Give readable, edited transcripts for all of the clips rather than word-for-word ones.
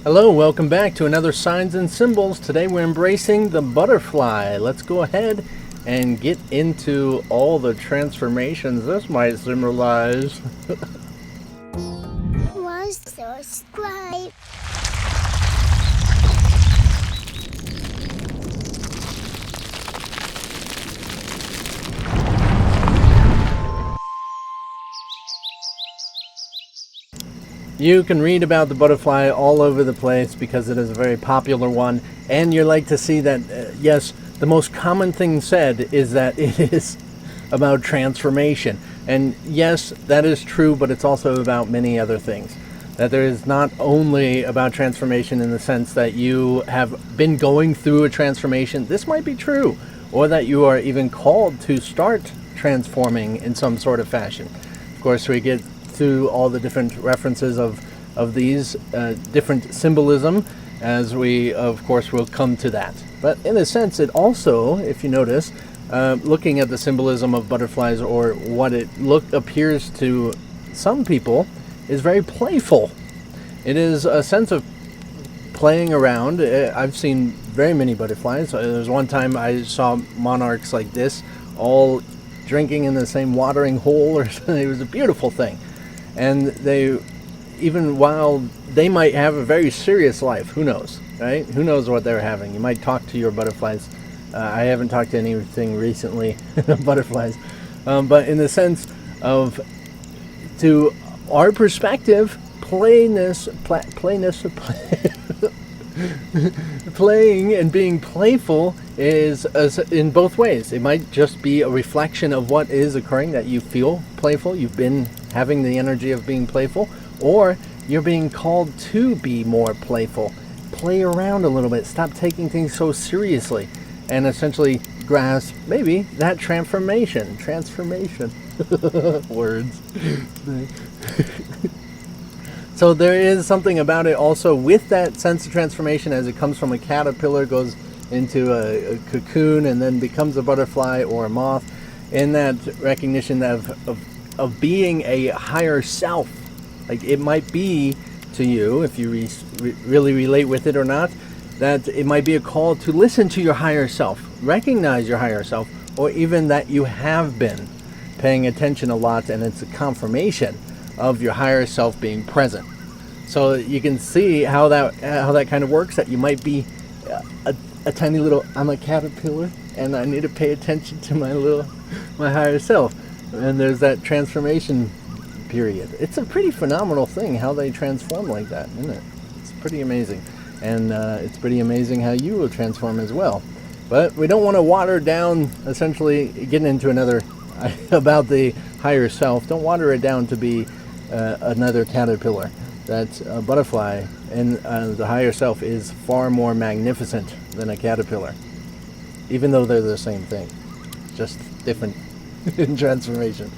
Hello, welcome back to another Signs and Symbols. Today we're embracing the butterfly. Let's go ahead and get into all the transformations this might symbolize. Subscribe. You can read about the butterfly all over the place because it is a very popular one, and you like to see that, yes, the most common thing said is that it is about transformation. And yes, that is true, but it's also about many other things. That there is not only about transformation in the sense that you have been going through a transformation, this might be true, or that you are even called to start transforming in some sort of fashion. Of course, we get through all the different references of these different symbolism, as we of course will come to that. But in a sense, it also, if you notice, looking at the symbolism of butterflies, or what it appears to some people, is very playful. It is a sense of playing around. I've seen very many butterflies. There was one time I saw monarchs like this, all drinking in the same watering hole, or something. It was a beautiful thing. And they, even while they might have a very serious life, who knows, right? Who knows what they're having? You might talk to your butterflies. I haven't talked to anything recently, butterflies. But in the sense of, to our perspective, playing and being playful is in both ways. It might just be a reflection of what is occurring, that you feel playful, you've been having the energy of being playful, or you're being called to be more playful. Play around a little bit, stop taking things so seriously, and essentially grasp maybe that transformation. Words. So there is something about it also with that sense of transformation, as it comes from a caterpillar, goes into a cocoon, and then becomes a butterfly or a moth, in that recognition of being a higher self. Like, it might be to you, if you really relate with it or not, that it might be a call to listen to your higher self, recognize your higher self, or even that you have been paying attention a lot, and it's a confirmation of your higher self being present. So you can see how that kind of works, that you might be a tiny little, I'm a caterpillar and I need to pay attention to my higher self. And there's that transformation period. It's a pretty phenomenal thing how they transform like that, isn't it? It's pretty amazing. And it's pretty amazing how you will transform as well. But we don't want to water down, essentially getting into another about the higher self. Don't water it down to be another caterpillar. That a butterfly and the higher self is far more magnificent than a caterpillar, even though they're the same thing, just different in transformation.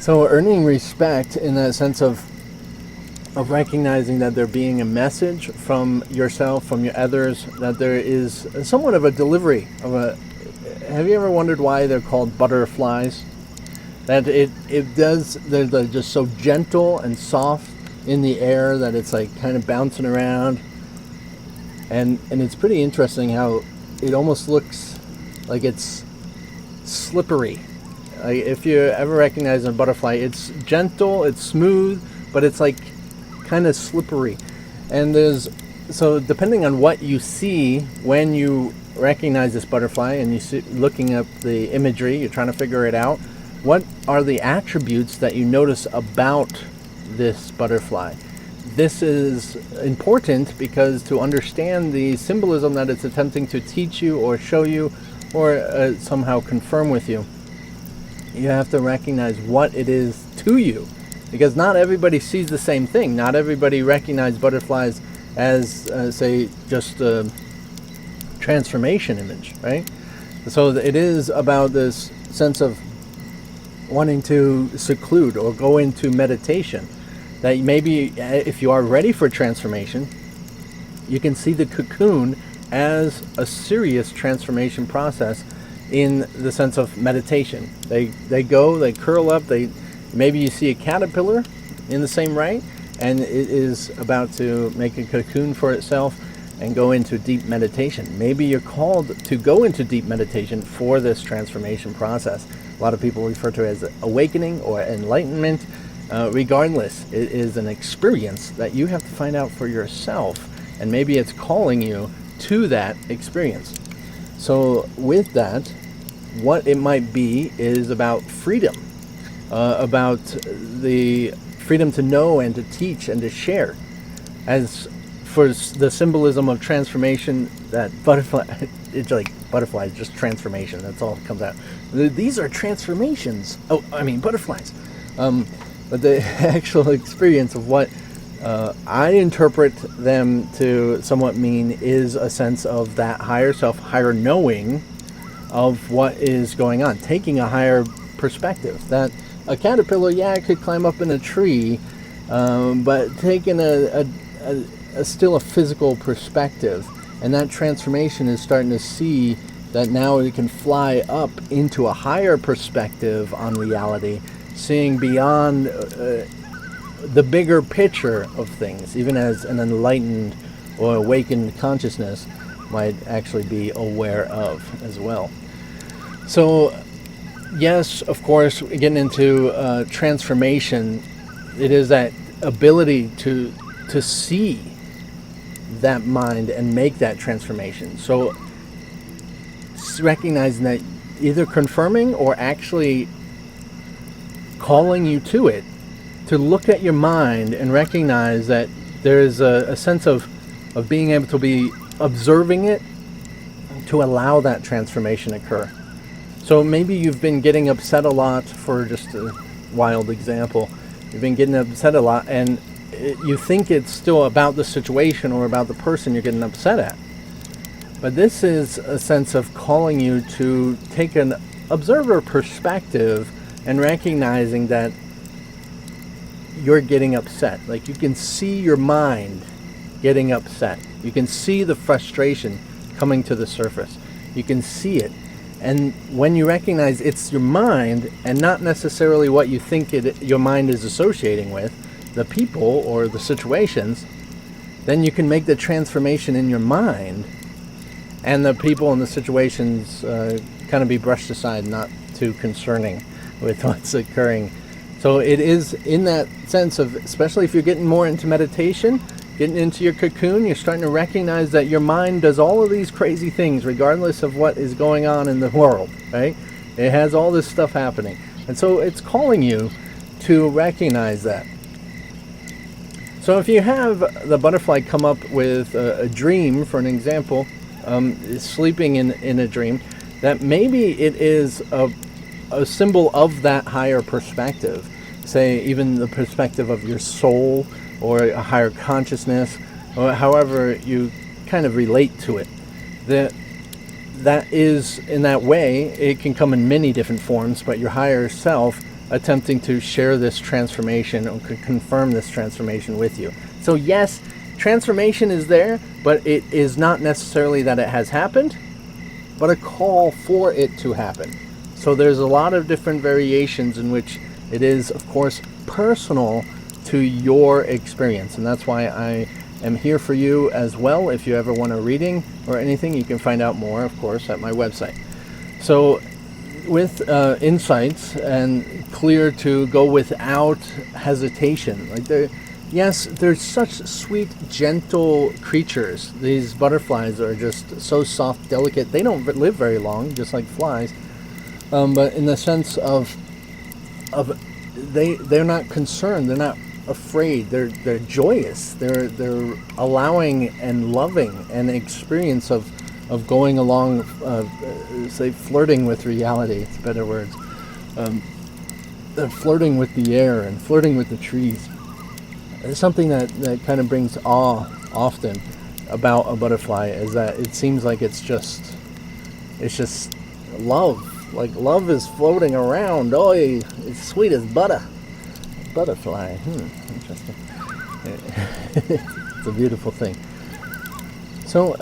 So earning respect in that sense of recognizing that there being a message from yourself, from your others, that there is somewhat of a delivery of a. Have you ever wondered why they're called butterflies? That they're just so gentle and soft in the air, that it's like kind of bouncing around, and it's pretty interesting how it almost looks like it's slippery. Like, if you ever recognize a butterfly, it's gentle, it's smooth, but it's like kind of slippery. And so depending on what you see when you recognize this butterfly, and you see, looking up the imagery, you're trying to figure it out, what are the attributes that you notice about this butterfly? This is important because to understand the symbolism that it's attempting to teach you or show you, or somehow confirm with you, you have to recognize what it is to you, because not everybody sees the same thing. Not everybody recognizes butterflies as say just a transformation image, right? So it is about this sense of wanting to seclude or go into meditation, that maybe if you are ready for transformation, you can see the cocoon as a serious transformation process, in the sense of meditation. They curl up, maybe you see a caterpillar in the same right, and it is about to make a cocoon for itself and go into deep meditation. Maybe you're called to go into deep meditation for this transformation process. A lot of people refer to it as awakening or enlightenment. Regardless, it is an experience that you have to find out for yourself, and maybe it's calling you to that experience. So with that, what it might be is about freedom, about the freedom to know and to teach and to share. As for the symbolism of transformation, that butterfly, it's like butterflies, just transformation, that's all that comes out. These are transformations. Oh, I mean butterflies. But the actual experience of what I interpret them to somewhat mean is a sense of that higher self, higher knowing of what is going on, taking a higher perspective. That a caterpillar, yeah, it could climb up in a tree, but taking a still a physical perspective, and that transformation is starting to see that now it can fly up into a higher perspective on reality, seeing beyond the bigger picture of things, even as an enlightened or awakened consciousness might actually be aware of as well. So yes, of course, getting into transformation, it is that ability to see that mind and make that transformation. So recognizing that, either confirming or actually calling you to it, to look at your mind and recognize that there's a sense of being able to be observing it, to allow that transformation occur. So maybe you've been getting upset a lot, for just a wild example. You've been getting upset a lot, and you think it's still about the situation or about the person you're getting upset at. But this is a sense of calling you to take an observer perspective and recognizing that you're getting upset. Like, you can see your mind getting upset. You can see the frustration coming to the surface. You can see it. And when you recognize it's your mind and not necessarily what you think your mind is associating with, the people or the situations, then you can make the transformation in your mind, and the people and the situations kind of be brushed aside, not too concerning with what's occurring. So it is in that sense of, especially if you're getting more into meditation, getting into your cocoon, you're starting to recognize that your mind does all of these crazy things regardless of what is going on in the world, right? It has all this stuff happening. And so it's calling you to recognize that. So if you have the butterfly come up with a dream, for an example, sleeping in a dream, that maybe it is a symbol of that higher perspective, say even the perspective of your soul or a higher consciousness, or however you kind of relate to it. That is, in that way, it can come in many different forms, but your higher self attempting to share this transformation or confirm this transformation with you. So yes, transformation is there, but it is not necessarily that it has happened, but a call for it to happen. So there's a lot of different variations in which it is, of course, personal to your experience. And that's why I am here for you as well. If you ever want a reading or anything, you can find out more, of course, at my website. So with insights, and clear to go without hesitation. Like, they're such sweet, gentle creatures. These butterflies are just so soft, delicate. They don't live very long, just like flies. But in the sense of they're not concerned. They're not afraid. They're joyous. They're allowing and loving an experience of going along, say, flirting with reality. It's better words. They're flirting with the air and flirting with the trees. It's something that kind of brings awe often about a butterfly, is that it seems like it's just love. Like, love is floating around. Oh, it's sweet as butter. Butterfly. Interesting. It's a beautiful thing. So,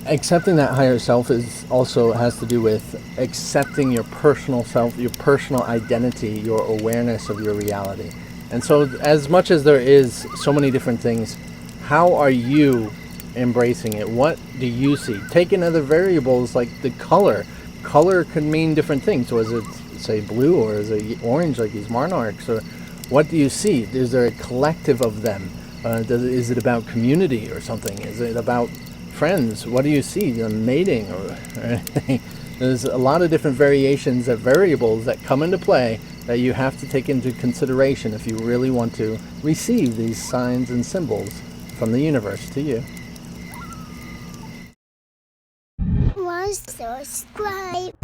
accepting that higher self also has to do with accepting your personal self, your personal identity, your awareness of your reality. And so as much as there is so many different things, how are you embracing it? What do you see? Take another variables like the color. Color can mean different things. Was it, say, blue, or is it orange like these monarchs? Or what do you see? Is there a collective of them? Is it about community or something? Is it about friends? What do you see? Mating or anything? There's a lot of different variations of variables that come into play that you have to take into consideration if you really want to receive these signs and symbols from the universe to you. Was subscribe.